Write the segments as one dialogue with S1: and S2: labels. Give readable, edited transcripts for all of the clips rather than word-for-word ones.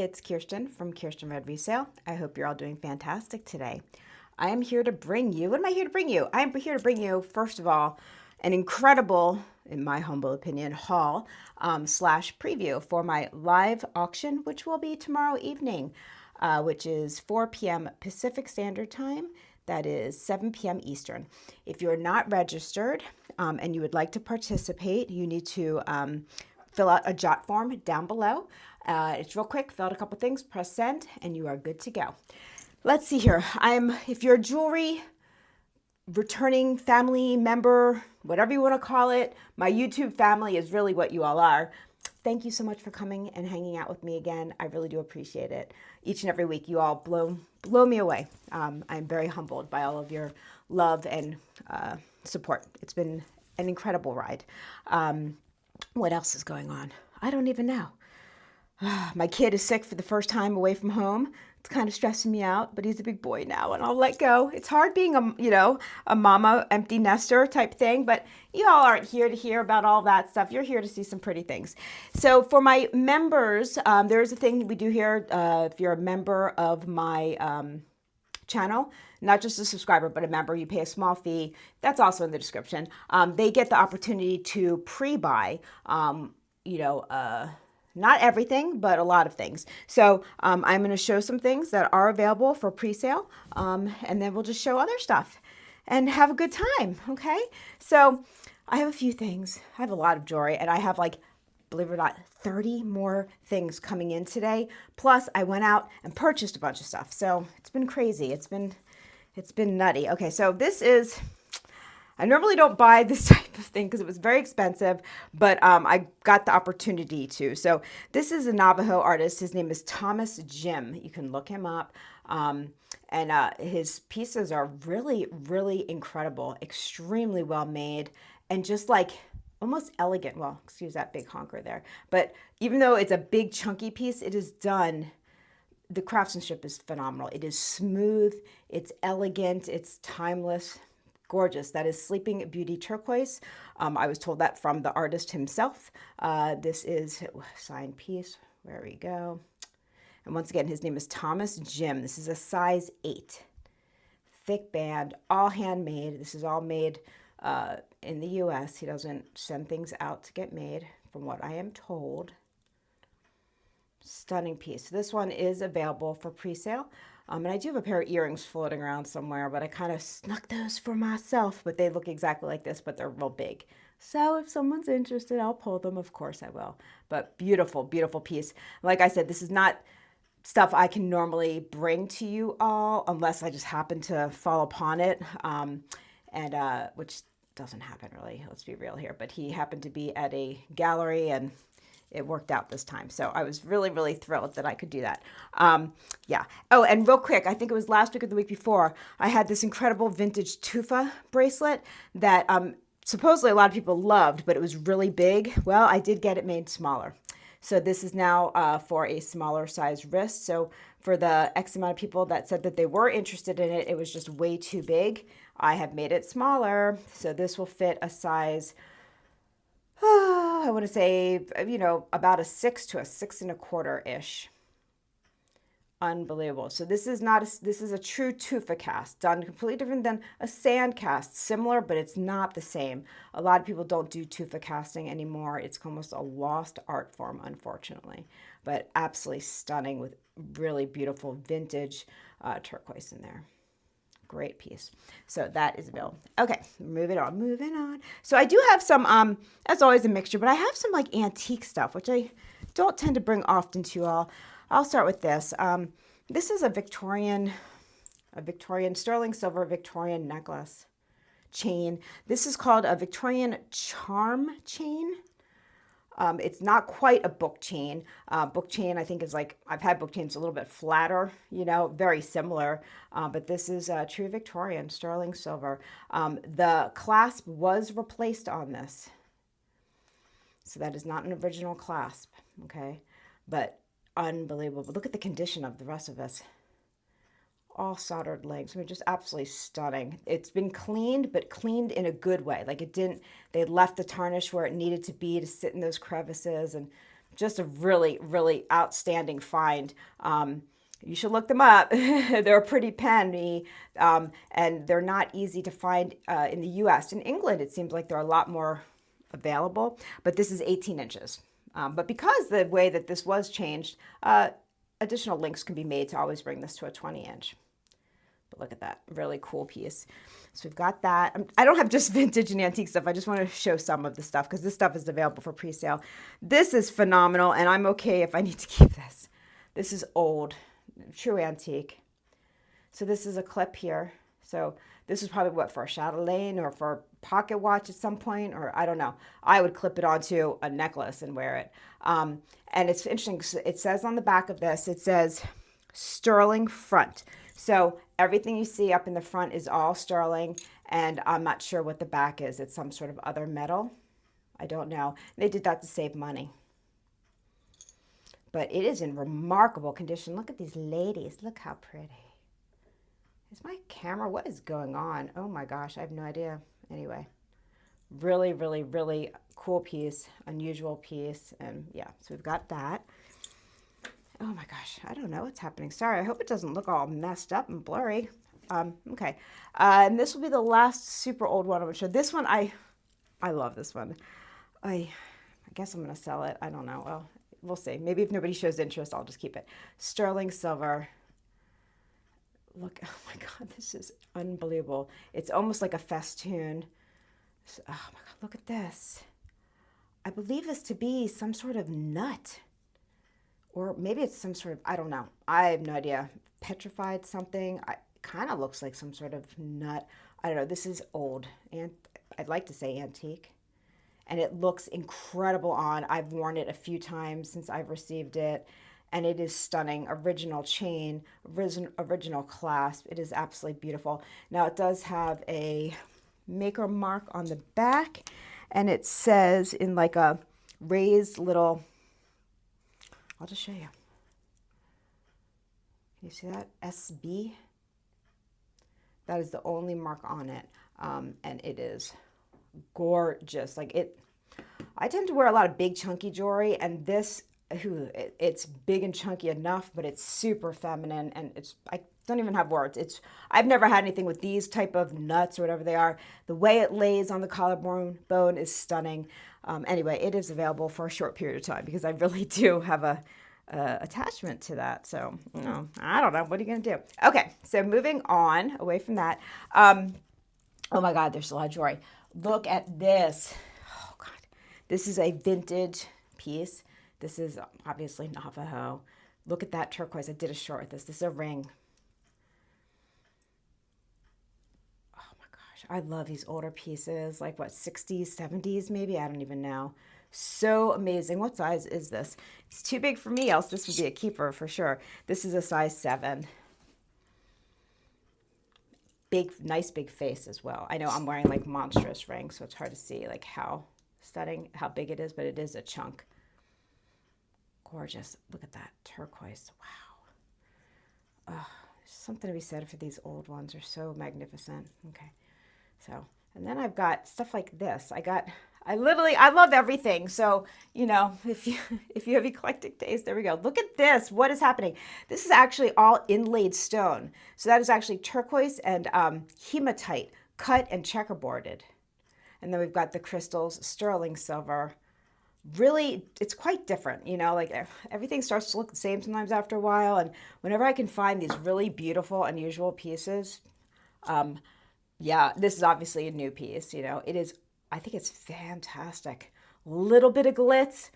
S1: it's Kirsten from Kierstenredresale. I hope you're all doing fantastic today. I am here to bring you, what am I here to bring you? I am here to bring you, first of all, an incredible, in my humble opinion, haul slash preview for my live auction, which will be tomorrow evening, which is 4 p.m. Pacific Standard Time. That is 7 p.m. Eastern. If you're not registered and you would like to participate, you need to fill out a jot form down below. It's real quick, fill out a couple things, press send, and you are good to go. Let's see here. If you're a jewelry returning family member, whatever you want to call it, my YouTube family is really what you all are. Thank you so much for coming and hanging out with me again. I really do appreciate it. Each and every week, you all blow me away. I'm very humbled by all of your love and support. It's been an incredible ride. What else is going on? I don't even know. My kid is sick for the first time away from home. It's kind of stressing me out, but he's a big boy now and I'll let go. It's hard being a mama, empty nester type thing, but you all aren't here to hear about all that stuff. You're here to see some pretty things. So for my members, there's a thing we do here. If you're a member of my channel, not just a subscriber, but a member, you pay a small fee. That's also in the description. They get the opportunity to pre-buy, not everything, but a lot of things. So I'm going to show some things that are available for pre-sale, and then we'll just show other stuff and have a good time, okay? So I have a few things. I have a lot of jewelry, and I have, like, believe it or not, 30 more things coming in today. Plus, I went out and purchased a bunch of stuff. So it's been crazy. It's been nutty. Okay, so this is... I normally don't buy this type of thing because it was very expensive, but I got the opportunity to. So this is a Navajo artist. His name is Thomas Jim. You can look him up. And his pieces are really, really incredible, extremely well made, and just like almost elegant. Well, excuse that big honker there. But even though it's a big chunky piece, it is done. The craftsmanship is phenomenal. It is smooth. It's elegant. It's timeless. Gorgeous. That is Sleeping Beauty turquoise. I was told that from the artist himself. This is signed piece. There we go. And once again, his name is Thomas Jim. This is a size 8. Thick band, all handmade. This is all made in the U.S. He doesn't send things out to get made, from what I am told. Stunning piece. So this one is available for pre-sale. And I do have a pair of earrings floating around somewhere, but I kind of snuck those for myself. But they look exactly like this, but they're real big. So if someone's interested, I'll pull them. Of course I will. But beautiful, beautiful piece. Like I said, this is not stuff I can normally bring to you all unless I just happen to fall upon it, which doesn't happen really. Let's be real here. But he happened to be at a gallery and it worked out this time. So I was really, really thrilled that I could do that. Yeah. Oh, and real quick, I think it was last week or the week before, I had this incredible vintage tufa bracelet that supposedly a lot of people loved, but it was really big. Well, I did get it made smaller. So this is now for a smaller size wrist. So for the X amount of people that said that they were interested in it, it was just way too big. I have made it smaller. So this will fit a size... I want to say, about a 6 to a 6 1/4-ish. Unbelievable. So this is a true tufa cast, done completely different than a sand cast. Similar, but it's not the same. A lot of people don't do tufa casting anymore. It's almost a lost art form, unfortunately. But absolutely stunning with really beautiful vintage turquoise in there. Great piece. So that is available. Okay, moving on. So I do have some, as always, a mixture, but I have some like antique stuff, which I don't tend to bring often to you all. I'll start with this. This is a Victorian sterling silver Victorian necklace chain. This is called a Victorian charm chain. It's not quite a book chain. Book chain, I think, is like, I've had book chains a little bit flatter, very similar. But this is true Victorian, sterling silver. The clasp was replaced on this. So that is not an original clasp, okay? But unbelievable. Look at the condition of the rest of this. All soldered links. I mean, just absolutely stunning. It's been cleaned, but cleaned in a good way. Like they left the tarnish where it needed to be to sit in those crevices and just a really, really outstanding find. You should look them up. They're a pretty penny, and they're not easy to find in the US. In England, it seems like they're a lot more available, but this is 18 inches. But because the way that this was changed, additional links can be made to always bring this to a 20-inch. But look at that, really cool piece. So we've got that. I don't have just vintage and antique stuff. I just want to show some of the stuff because this stuff is available for pre-sale. This is phenomenal, and I'm okay if I need to keep this. This is old, true antique. So this is a clip here. So this is probably what, for a chatelaine or for a pocket watch at some point, or I don't know. I would clip it onto a necklace and wear it. And it's interesting. It says on the back of this, it says sterling front. So everything you see up in the front is all sterling, and I'm not sure what the back is. It's some sort of other metal. I don't know. They did that to save money. But it is in remarkable condition. Look at these ladies. Look how pretty. Is my camera? What is going on? Oh my gosh, I have no idea. Anyway, really, really, really cool piece, unusual piece. And yeah, so we've got that. Oh my gosh, I don't know what's happening. Sorry, I hope it doesn't look all messed up and blurry. Okay, and this will be the last super old one I'm going to show. This one, I love this one. I guess I'm going to sell it. I don't know. Well, we'll see. Maybe if nobody shows interest, I'll just keep it. Sterling silver. Look, oh my God, this is unbelievable. It's almost like a festoon. Oh my God, look at this. I believe this to be some sort of nut. Or maybe it's some sort of, I don't know. I have no idea. Petrified something. It kind of looks like some sort of nut. I don't know. This is old. And I'd like to say antique. And it looks incredible on. I've worn it a few times since I've received it. And it is stunning. Original chain, original clasp. It is absolutely beautiful. Now it does have a maker mark on the back. And it says in like a raised little... I'll just show you. Can you see that? SB. That is the only mark on it. And it is gorgeous. Like it, I tend to wear a lot of big chunky jewelry, and this, it's big and chunky enough, but it's super feminine, and I don't even have words. I've never had anything with these type of nuts or whatever they are. The way it lays on the collarbone is stunning. Anyway, it is available for a short period of time because I really do have a attachment to that. So, I don't know. What are you going to do? Okay, so moving on away from that. Oh my God, there's a lot of jewelry. Look at this. Oh God, this is a vintage piece. This is obviously Navajo. Look at that turquoise. I did a short with this. This is a ring. I love these older pieces, like what, 60s, 70s maybe? I don't even know. So amazing. What size is this? It's too big for me, else this would be a keeper for sure. This is a size 7. Big, nice big face as well. I know I'm wearing like monstrous rings, so it's hard to see like how stunning, how big it is, but it is a chunk. Gorgeous. Look at that turquoise. Wow. There's something to be said for these old ones. They're so magnificent. Okay. So, and then I've got stuff like this. I love everything. So, if you have eclectic taste, there we go. Look at this. What is happening? This is actually all inlaid stone. So that is actually turquoise and hematite cut and checkerboarded. And then we've got the crystals, sterling silver. Really, it's quite different, like everything starts to look the same sometimes after a while. And whenever I can find these really beautiful, unusual pieces, yeah, this is obviously a new piece, it is, I think it's fantastic. A little bit of glitz,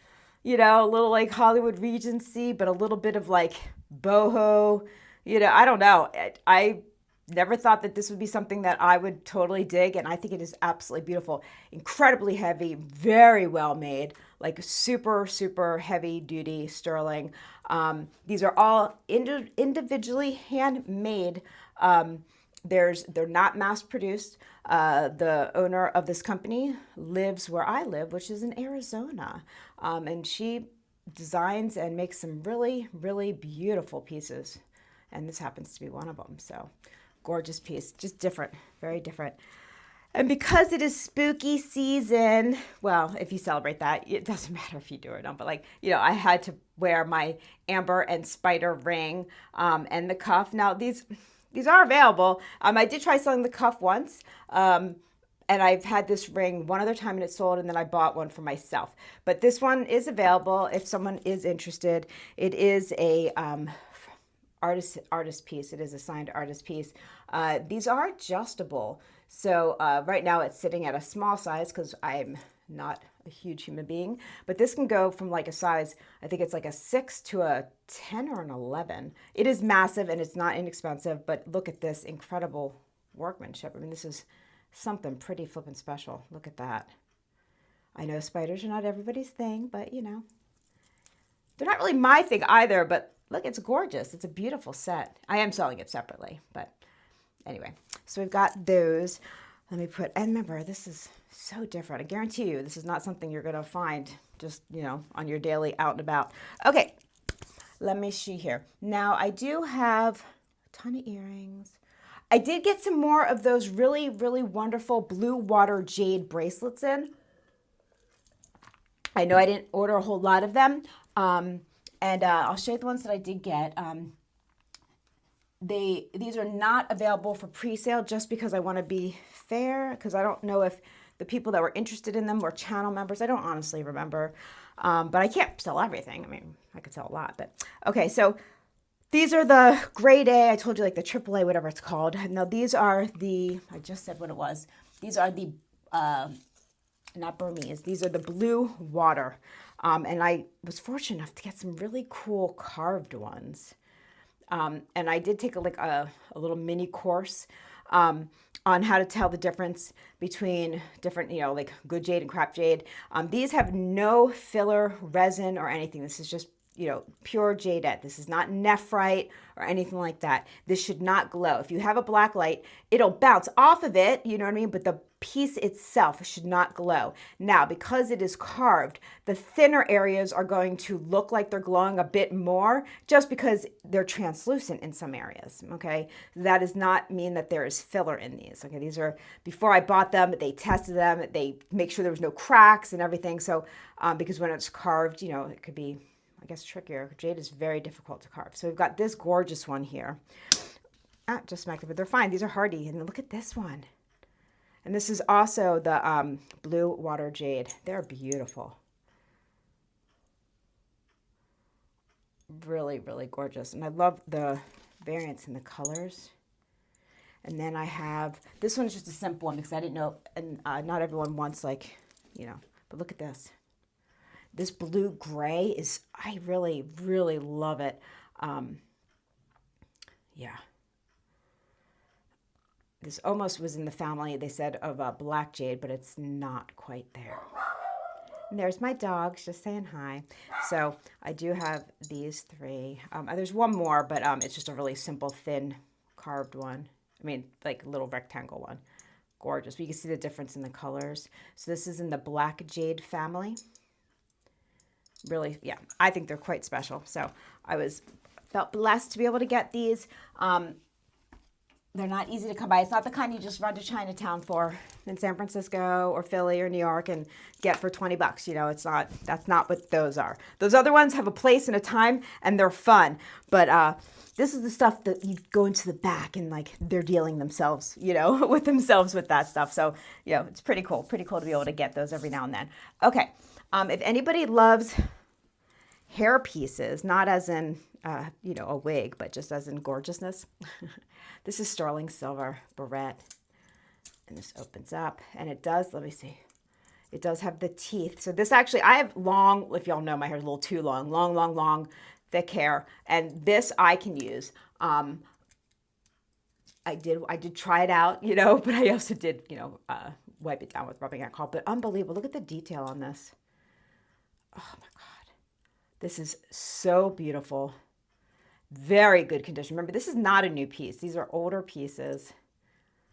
S1: a little like Hollywood Regency, but a little bit of like boho, I don't know. I never thought that this would be something that I would totally dig, and I think it is absolutely beautiful. Incredibly heavy, very well made, like super, super heavy duty sterling. These are all individually handmade. They're not mass produced. The owner of this company lives where I live, which is in Arizona. And she designs and makes some really, really beautiful pieces. And this happens to be one of them. So gorgeous piece, just different, very different. And because it is spooky season, well, if you celebrate that, it doesn't matter if you do or not, but like, I had to wear my amber and spider ring and the cuff. Now, these are available. I did try selling the cuff once. And I've had this ring one other time and it sold, and then I bought one for myself. But this one is available if someone is interested. It is a artist piece. It is a signed artist piece. These are adjustable. So right now it's sitting at a small size because I'm not a huge human being, but this can go from like a size, I think it's like a 6 to a 10 or an 11. It is massive and it's not inexpensive, but look at this incredible workmanship. I mean, this is something pretty flippin' special. Look at that. I know spiders are not everybody's thing, but they're not really my thing either, but look, it's gorgeous. It's a beautiful set. I am selling it separately, but anyway, so we've got those. Let me and remember, this is so different. I guarantee you, this is not something you're going to find just, on your daily out and about. Okay, let me see here. Now, I do have a ton of earrings. I did get some more of those really, really wonderful blue water jade bracelets in. I know I didn't order a whole lot of them. And I'll show you the ones that I did get. These are not available for pre-sale just because I want to be fair, because I don't know if the people that were interested in them were channel members. I don't honestly remember, but I can't sell everything. I mean, I could sell a lot, but okay. So these are the grade A. I told you, like the AAA, whatever it's called. Now these are I just said what it was. These are the, not Burmese. These are the blue water. And I was fortunate enough to get some really cool carved ones. And I did take a little mini course on how to tell the difference between different, like good jade and crap jade. These have no filler, resin, or anything. This is just, pure jadeite. This is not nephrite or anything like that. This should not glow. If you have a black light, it'll bounce off of it, you know what I mean? But the piece itself should not glow. Now, because it is carved, the thinner areas are going to look like they're glowing a bit more just because they're translucent in some areas, okay? That does not mean that there is filler in these, okay? These are, before I bought them, they tested them, they make sure there was no cracks and everything. So, because when it's carved, it could be, I guess, trickier. Jade is very difficult to carve. So we've got this gorgeous one here. Just smacked it, but they're fine. These are hardy. And look at this one. And this is also the blue water jade. They're beautiful. Really, really gorgeous. And I love the variants in the colors. And then I have, this one's just a simple one because I didn't know, and not everyone wants like, but look at this. This blue gray is, I really, really love it. Yeah. This almost was in the family, they said, of black jade, but it's not quite there. And there's my dogs just saying hi. So I do have these three. There's one more, but it's just a really simple, thin, carved one. I mean, like a little rectangle one. Gorgeous. But you can see the difference in the colors. So this is in the black jade family. Really, yeah, I think they're quite special. So I felt blessed to be able to get these. They're not easy to come by. It's not the kind you just run to Chinatown for in San Francisco or Philly or New York and get for $20. That's not what those are. Those other ones have a place and a time and they're fun. But this is the stuff that you go into the back and like they're dealing themselves, with themselves with that stuff. So, it's pretty cool. Pretty cool to be able to get those every now and then. Okay. If anybody loves hair pieces, not as in, a wig, but just as in gorgeousness, this is sterling silver barrette. And this opens up and it does, let me see. It does have the teeth. So this actually, I have long, if y'all know, my hair is a little too long, long, thick hair. And this I can use. I did try it out, but I also did, wipe it down with rubbing alcohol. But unbelievable. Look at the detail on this. Oh my God. This is so beautiful. Very good condition. Remember, this is not a new piece. These are older pieces.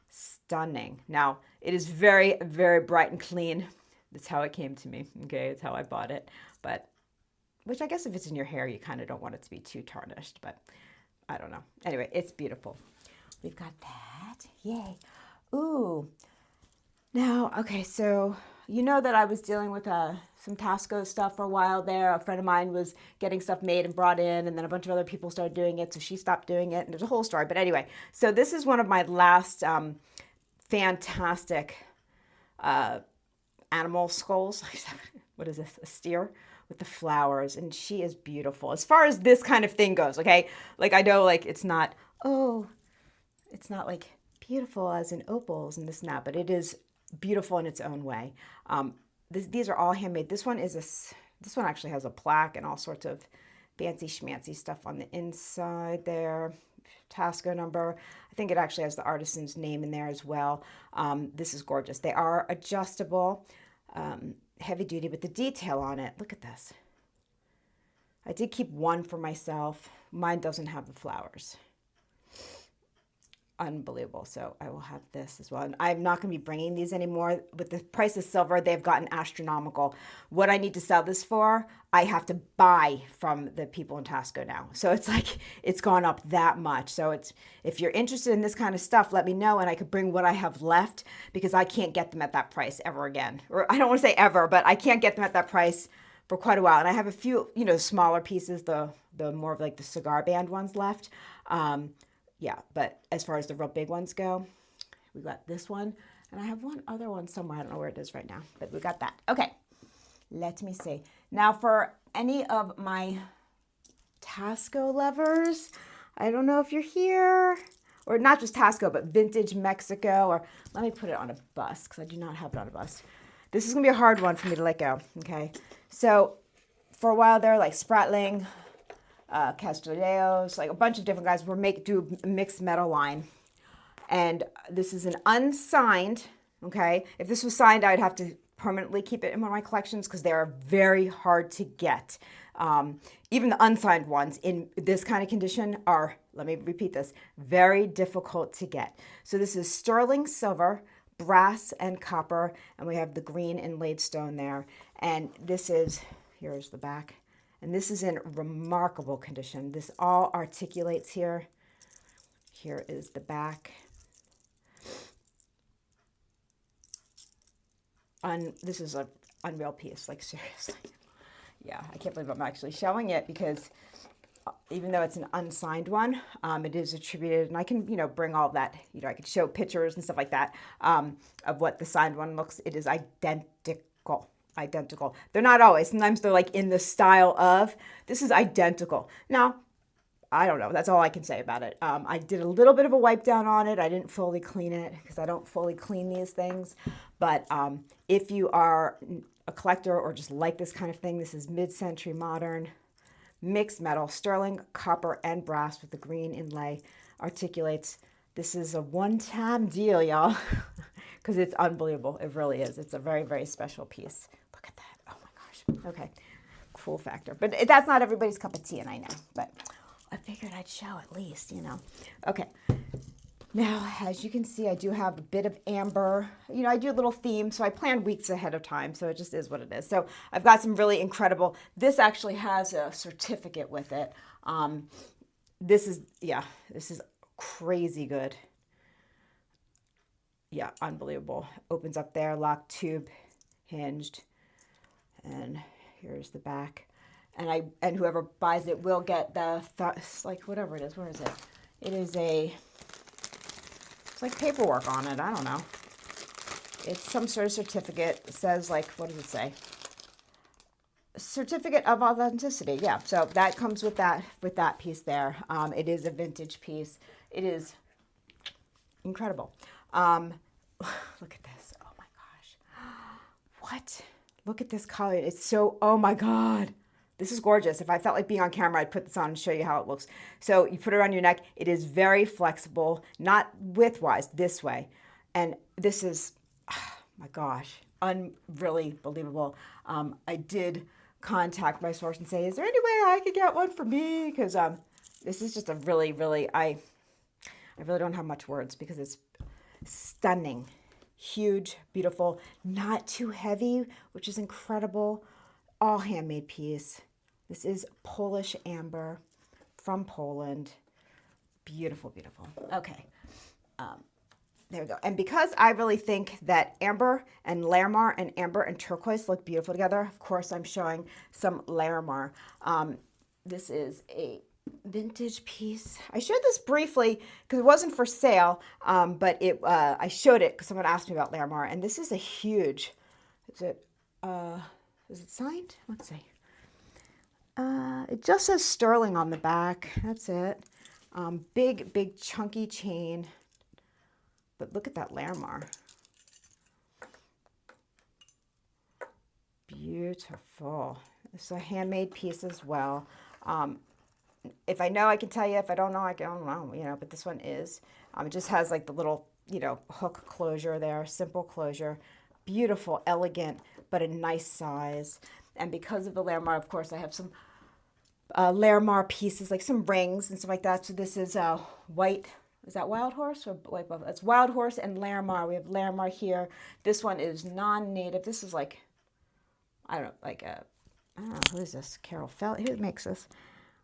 S1: Stunning. Now, it is very, very bright and clean. That's how it came to me. Okay, it's how I bought it. But, which I guess if it's in your hair, you kind of don't want it to be too tarnished. But I don't know. Anyway, it's beautiful. We've got that. Yay. Ooh. Now, okay, so you know that I was dealing with some Tasco stuff for a while there. A friend of mine was getting stuff made and brought in, and then a bunch of other people started doing it, so she stopped doing it, and there's a whole story. But anyway, so this is one of my last fantastic animal skulls. What is this? A steer with the flowers, and she is beautiful. As far as this kind of thing goes, okay? Like I know like it's not like beautiful as in opals and this and that, but it is beautiful in its own way. These are all handmade. This one actually has a plaque and all sorts of fancy schmancy stuff on the inside there. Tasco number. I think it actually has the artisan's name in there as well. This is gorgeous. They are adjustable, heavy duty with the detail on it. Look at this. I did keep one for myself. Mine doesn't have the flowers. Unbelievable. So I will have this as well. And I'm not going to be bringing these anymore. With the price of silver, they've gotten astronomical. What I need to sell this for, I have to buy from the people in Tasco now. So it's like, it's gone up that much. So it's, if you're interested in this kind of stuff, let me know and I could bring what I have left, because I can't get them at that price ever again. Or I don't want to say ever, but I can't get them at that price for quite a while. And I have a few, smaller pieces, the more of like the cigar band ones left. Yeah, but as far as the real big ones go, we got this one, and I have one other one somewhere. I don't know where it is right now, but we got that. Okay, let me see. Now for any of my Tasco lovers, I don't know if you're here, or not just Tasco, but Vintage Mexico, or let me put it on a bus, because I do not have it on a bus. This is going to be a hard one for me to let go, okay? So for a while there, like Spratling, Castelleos, like a bunch of different guys do a mixed metal line. And this is an unsigned, okay? If this was signed, I'd have to permanently keep it in one of my collections because they are very hard to get. Even the unsigned ones in this kind of condition are, let me repeat this, very difficult to get. So this is sterling silver, brass, and copper, and we have the green inlaid stone there. And this is, here's the back. And this is in remarkable condition. This all articulates here. Here is the back. This is an unreal piece, like seriously. Yeah, I can't believe I'm actually showing it, because even though it's an unsigned one, it is attributed, and I can, bring all that, I could show pictures and stuff like that of what the signed one looks. It is identical. They're not always. Sometimes they're like in the style of. This is identical. Now, I don't know. That's all I can say about it. I did a little bit of a wipe down on it. I didn't fully clean it because I don't fully clean these things. But if you are a collector or just like this kind of thing, this is mid-century modern, mixed metal, sterling, copper, and brass with the green inlay. Articulates. This is a one-time deal, y'all, because it's unbelievable. It really is. It's a very, very special piece. Look at that. Oh my gosh. Okay. Cool factor. But that's not everybody's cup of tea, and I know. But I figured I'd show at least, Okay. Now, as you can see, I do have a bit of amber. I do a little theme, so I plan weeks ahead of time, so it just is what it is. So I've got some really incredible. This actually has a certificate with it. This is crazy good. Yeah, unbelievable. Opens up there, locked tube, hinged, and here's the back. And whoever buys it will get like whatever it is. Where is it? It's like paperwork on it. I don't know. It's some sort of certificate. It says like, what does it say? Certificate of authenticity. Yeah. So that comes with that piece there. It is a vintage piece. It is incredible. Look at this. Oh my gosh. What? Look at this color. It's so, oh my God. This is gorgeous. If I felt like being on camera, I'd put this on and show you how it looks. So you put it around your neck. It is very flexible, not widthwise, this way. And this is, oh my gosh, really believable. I did contact my source and say, is there any way I could get one for me? Because this is just a really, really, I really don't have much words because it's stunning, huge, beautiful, not too heavy, which is incredible. All handmade piece. This is Polish amber from Poland. Beautiful, beautiful. Okay. There we go. And because I really think that amber and Larimar and amber and turquoise look beautiful together, of course, I'm showing some Larimar. This is a vintage piece. I showed this briefly because it wasn't for sale, but I showed it because someone asked me about Larimar. And this is a huge, is it signed? Let's see. It just says sterling on the back. That's it. Big, chunky chain. But look at that Larimar. Beautiful. It's a handmade piece as well. If I know, I can tell you. If I don't know, I don't know, you know, but this one is. It just has like the little, you know, hook closure there, simple closure. Beautiful, elegant, but a nice size. And because of the Larimar, of course, I have some Larimar pieces, like some rings and stuff like that. So this is white. Is that Wild Horse or White Buffalo? It's Wild Horse and Larimar. We have Larimar here. This one is non-native. This is like, I don't know, like I don't know, who is this? Carol Felt. Who makes this?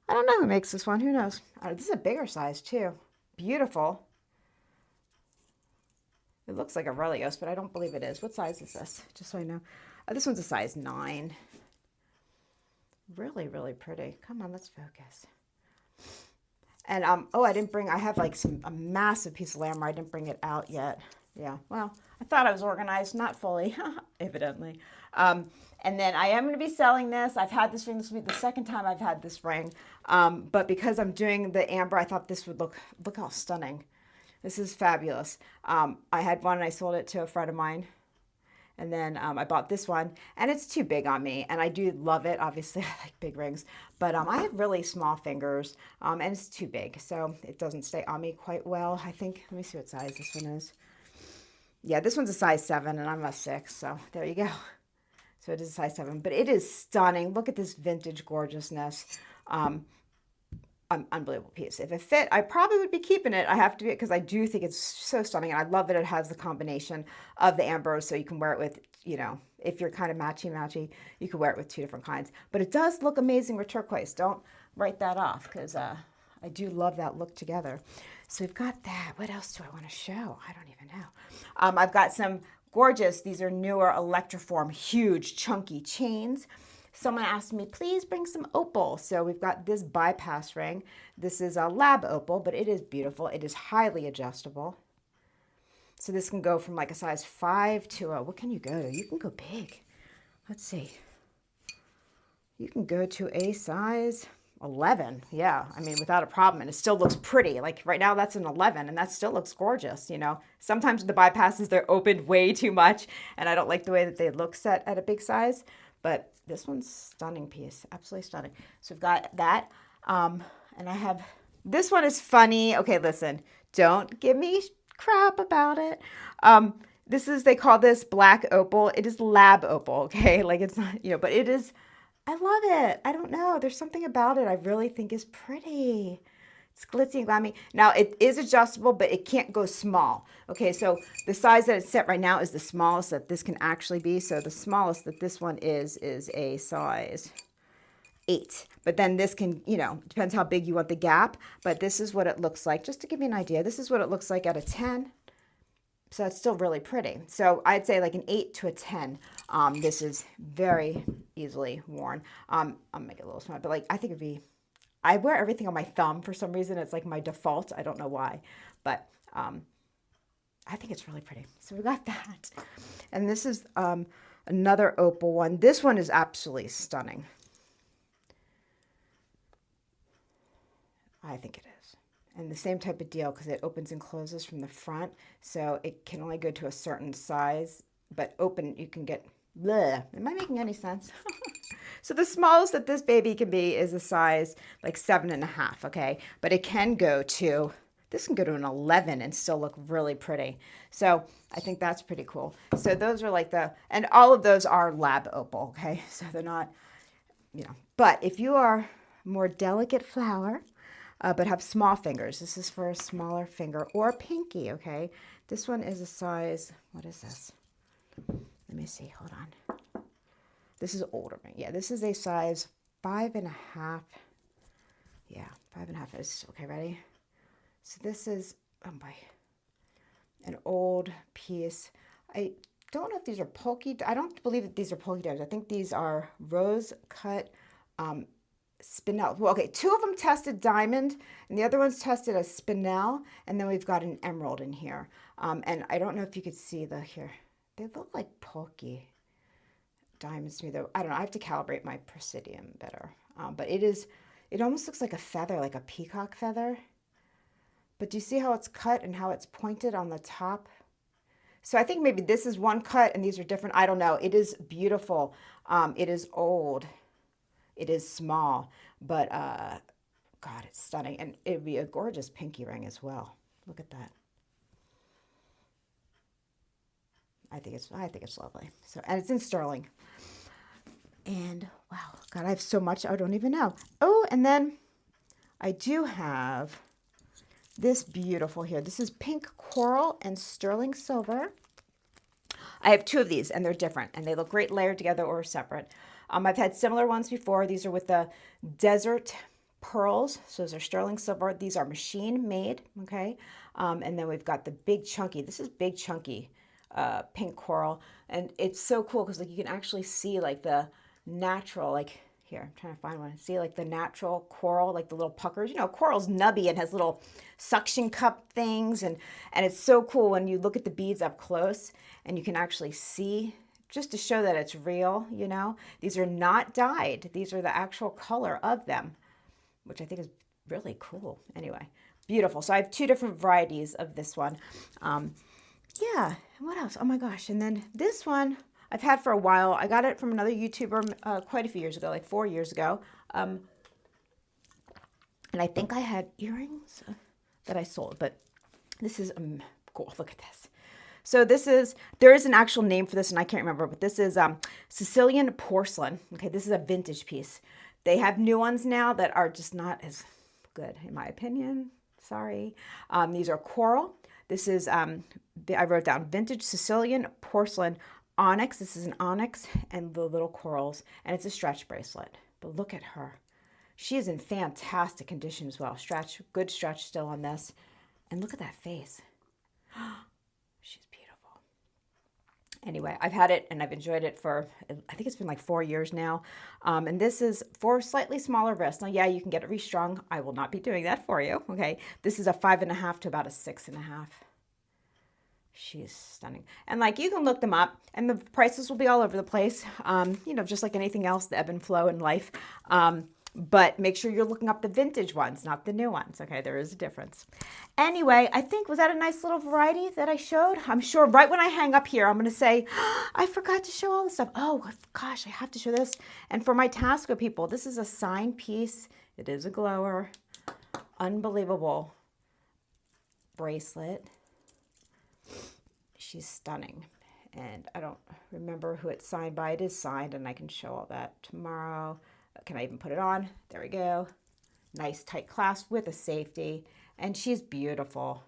S1: I don't know who makes this one. Who knows? This is a bigger size too. Beautiful. It looks like a Relios, but I don't believe it is. What size is this? Just so I know. This one's a size 9. Really, really pretty. Come on, let's focus. And, I have like a massive piece of Larimar. I didn't bring it out yet. Yeah, well, I thought I was organized, not fully, evidently. And then I am going to be selling this. I've had this ring. This will be the second time I've had this ring. But because I'm doing the amber, I thought this would look how stunning. This is fabulous. I had one and I sold it to a friend of mine. And then I bought this one, and it's too big on me, and I do love it. Obviously, I like big rings, but I have really small fingers, and it's too big, so it doesn't stay on me quite well, I think. Let me see what size this one is. Yeah, this one's a size 7, and I'm a 6, so there you go. So it is a size 7, but it is stunning. Look at this vintage gorgeousness. Unbelievable piece. If it fit, I probably would be keeping it. I have to be, because I do think it's so stunning, and I love that it has the combination of the amber, so you can wear it with, you know, if you're kind of matchy, you can wear it with 2 different kinds. But it does look amazing with turquoise. Don't write that off, because I do love that look together. So we've got that. What else do I want to show? I don't even know. I've got some gorgeous, these are newer Electroform, huge, chunky chains. Someone asked me, please bring some opal. So we've got this bypass ring. This is a lab opal, but it is beautiful. It is highly adjustable. So this can go from like a size 5 to what can you go to? You can go big. Let's see. You can go to a size 11. Yeah, I mean, without a problem. And it still looks pretty. Like right now that's an 11 and that still looks gorgeous, you know. Sometimes with the bypasses, they're opened way too much. And I don't like the way that they look set at a big size. But this one's stunning piece, absolutely stunning. So we've got that, and I have, this one is funny. Okay, listen, don't give me crap about it. They call this black opal. It is lab opal, okay? Like it's not, you know, but it is, I love it. I don't know, there's something about it I really think is pretty. It's glitzy and glammy. Now, it is adjustable, but it can't go small. Okay, so the size that it's set right now is the smallest that this can actually be. So the smallest that this one is a size 8. But then this can, you know, depends how big you want the gap. But this is what it looks like. Just to give you an idea, this is what it looks like at a 10. So it's still really pretty. So I'd say like an 8 to a 10. This is very easily worn. I'll make it a little smaller, but like I think it'd be, I wear everything on my thumb for some reason. It's like my default. I don't know why, but I think it's really pretty. So we got that. And this is another opal one. This one is absolutely stunning. I think it is. And the same type of deal because it opens and closes from the front. So it can only go to a certain size, but open, you can get, bleh. Am I making any sense? So the smallest that this baby can be is a size like 7.5, okay? But it can go to, this can go to an 11 and still look really pretty. So I think that's pretty cool. So those are like and all of those are lab opal, okay? So they're not, you know, but if you are more delicate flower, but have small fingers, this is for a smaller finger or pinky, okay? This one is a size, what is this? Let me see, hold on. This is older. Yeah, this is a size 5.5. Yeah, 5.5 is, okay, ready? So this is, oh boy. an old piece. I don't know if these are I don't believe that these are polka dots. I think these are rose cut spinel. Well, okay, two of them tested diamond and the other one's tested a spinel. And then we've got an emerald in here. And I don't know if you could see here. They look like polka diamonds to me though. I don't know. I have to calibrate my precision better. But it almost looks like a feather, like a peacock feather. But do you see how it's cut and how it's pointed on the top? So I think maybe this is one cut and these are different. I don't know. It is beautiful. It is old. It is small, but God, it's stunning. And it would be a gorgeous pinky ring as well. Look at that. I think it's lovely. So, and it's in sterling. And wow, God, I have so much. I don't even know. Oh, and then I do have this beautiful here. This is pink coral and sterling silver. I have two of these and they're different and they look great layered together or separate. I've had similar ones before. These are with the desert pearls. So those are sterling silver. These are machine made. Okay. And then we've got the big chunky. This is big chunky pink coral. And it's so cool because like you can actually see like the natural, like here, I'm trying to find one. See like the natural coral, like the little puckers. You know, coral's nubby and has little suction cup things. And it's so cool when you look at the beads up close and you can actually see just to show that it's real, you know. These are not dyed. These are the actual color of them, which I think is really cool. Anyway, beautiful. So I have two different varieties of this one. Yeah, what else? Oh my gosh. And then this one I've had for a while. I got it from another YouTuber quite a few years ago, like 4 years ago. And I think I had earrings that I sold, but this is cool. Look at this. So there is an actual name for this and I can't remember, but this is Sicilian porcelain. Okay, this is a vintage piece. They have new ones now that are just not as good in my opinion. Sorry. These are coral. This is, I wrote down vintage Sicilian porcelain onyx. This is an onyx and the little corals and it's a stretch bracelet. But look at her. She is in fantastic condition as well. Good stretch still on this. And look at that face. She's beautiful. Anyway, I've had it and I've enjoyed it for, I think it's been like 4 years now. And this is for slightly smaller wrists. Now, yeah, you can get it restrung. I will not be doing that for you. Okay. This is a 5.5 to about a 6.5. She's stunning. And like, you can look them up and the prices will be all over the place. You know, just like anything else, the ebb and flow in life. But make sure you're looking up the vintage ones, not the new ones. Okay, there is a difference. Anyway, I think, was that a nice little variety that I showed? I'm sure right when I hang up here, I'm going to say, oh, I forgot to show all this stuff. Oh, gosh, I have to show this. And for my Tasco people, this is a signed piece. It is a glower. Unbelievable bracelet. She's stunning. And I don't remember who it's signed by. It is signed, and I can show all that tomorrow. Can I even put it on? There we go. Nice tight clasp with a safety. And she's beautiful.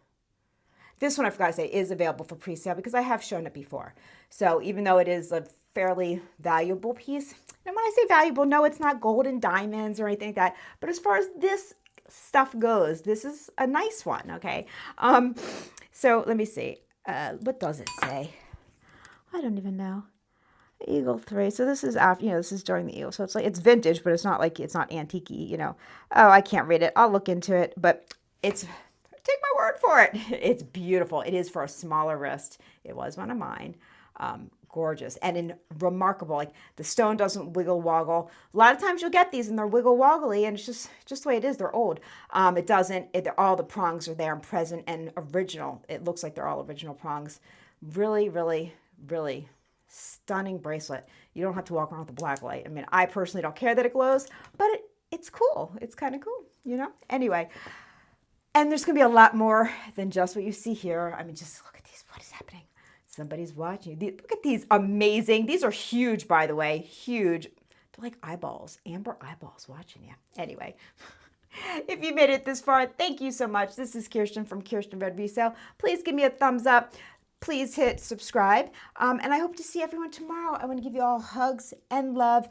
S1: This one, I forgot to say, is available for pre-sale because I have shown it before. So even though it is a fairly valuable piece, and when I say valuable, no, it's not gold and diamonds or anything like that. But as far as this stuff goes, this is a nice one, okay? So let me see. What does it say? I don't even know. Eagle 3. So this is after, this is during the Eagle. So it's like, it's vintage, but it's not like, it's not antique-y, Oh, I can't read it. I'll look into it, but take my word for it. It's beautiful. It is for a smaller wrist. It was one of mine. Gorgeous and remarkable. Like the stone doesn't wiggle woggle. A lot of times you'll get these and they're wiggle woggly and it's just the way it is. They're old. It doesn't. All the prongs are there and present and original. It looks like they're all original prongs. Really, really, really stunning bracelet. You don't have to walk around with a black light. I mean, I personally don't care that it glows, but it's cool. It's kind of cool, Anyway, and there's going to be a lot more than just what you see here. I mean, just look at these. What is happening? Somebody's watching you. Look at these amazing. These are huge, by the way. Huge. They're like eyeballs, amber eyeballs watching you. Anyway, if you made it this far, thank you so much. This is Kirsten from Kierstenredresale. Please give me a thumbs up. Please hit subscribe. And I hope to see everyone tomorrow. I want to give you all hugs and love.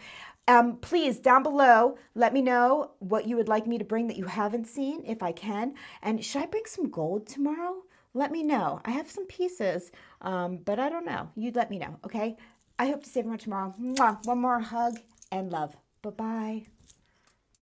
S1: Please, down below, let me know what you would like me to bring that you haven't seen, if I can. And should I bring some gold tomorrow? let me know. I have some pieces, but I don't know. You let me know, okay? I hope to save more tomorrow. Mwah. One more hug and love. Bye-bye.